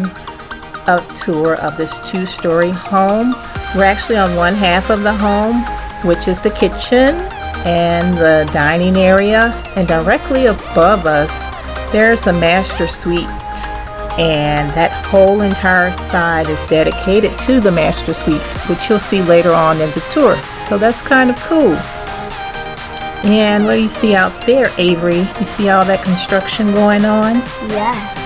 a tour of this two-story home. We're actually on one half of the home, which is the kitchen and the dining area, and directly above us there's a master suite, and that whole entire side is dedicated to the master suite, which you'll see later on in the tour. So that's kind of cool. And what do you see out there, Avery? You see all that construction going on? Yes.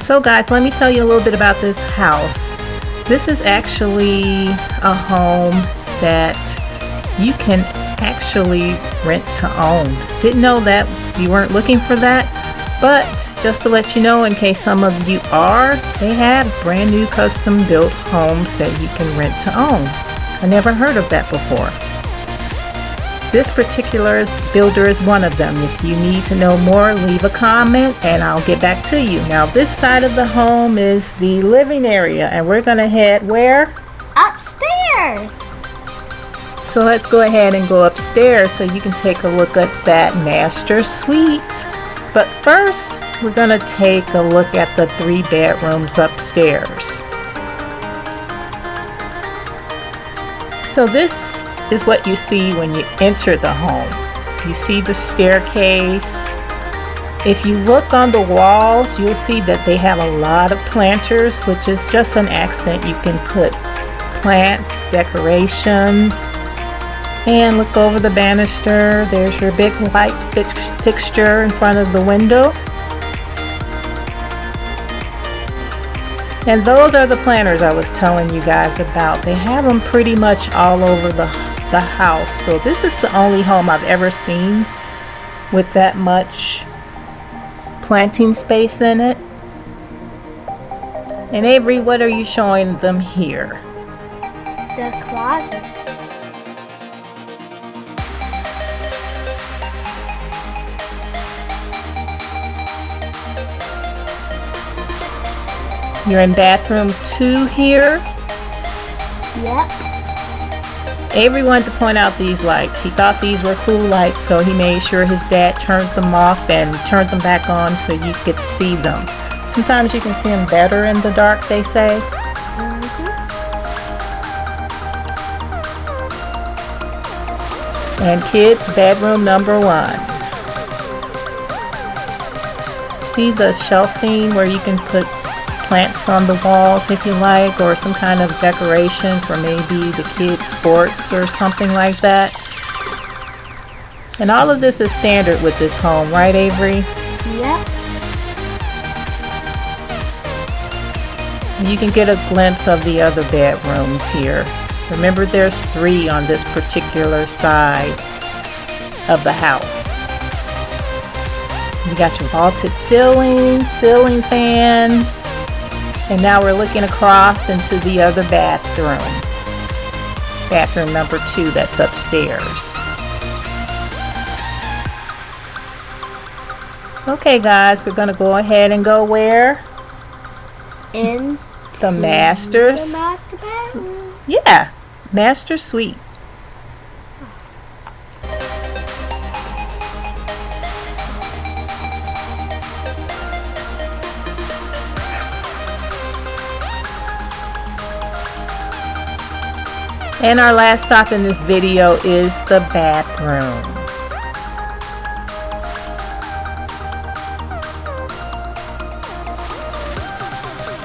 So guys, let me tell you a little bit about this house. This is actually a home that you can actually rent to own. Didn't know that you weren't looking for that, but just to let you know, in case some of you are, they have brand new custom built homes that you can rent to own. I never heard of that before. This particular builder is one of them. If you need to know more, leave a comment and I'll get back to you. Now this side of the home is the living area, and we're gonna head where? Upstairs. So let's go ahead and go upstairs so you can take a look at that master suite. But first, we're gonna take a look at the 3 bedrooms upstairs. So this is what you see when you enter the home. You see the staircase. If you look on the walls, you'll see that they have a lot of planters, which is just an accent. You can put plants, decorations, and look over the banister. There's your big light fixture in front of the window. And those are the planters I was telling you guys about. They have them pretty much all over the house. So this is the only home I've ever seen with that much planting space in it. And Avery, what are you showing them here? The closet. You're in bathroom 2 here. Yep. Avery wanted to point out these lights. He thought these were cool lights, so he made sure his dad turned them off and turned them back on so you could see them. Sometimes you can see them better in the dark, they say. And kids' bedroom number 1. See the shelving where you can put plants on the walls if you like, or some kind of decoration for maybe the kids' sports or something like that. And all of this is standard with this home, right, Avery? Yep. You can get a glimpse of the other bedrooms here. Remember, there's 3 on this particular side of the house. You got your vaulted ceiling fans. And now we're looking across into the other bathroom. Bathroom number 2 that's upstairs. Okay guys, we're gonna go ahead and go where? In the master bedroom. Yeah, master suite. And our last stop in this video is the bathroom.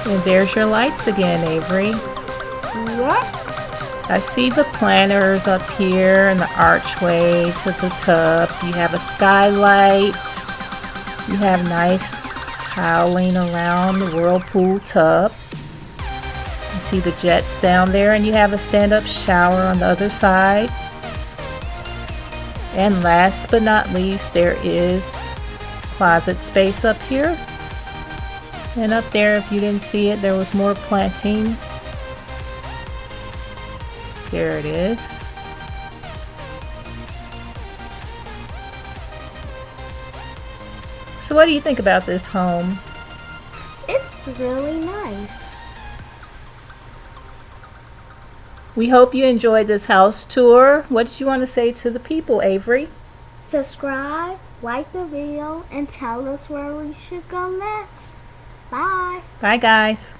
And there's your lights again, Avery. Yep. I see the planters up here and the archway to the tub. You have a skylight. You have nice tiling around the whirlpool tub. You see the jets down there, and you have a stand-up shower on the other side. And last but not least, there is closet space up here. And up there, if you didn't see it, there was more planting. There it is. So what do you think about this home? It's really nice. We hope you enjoyed this house tour. What did you want to say to the people, Avery? Subscribe, like the video, and tell us where we should go next. Bye. Bye, guys.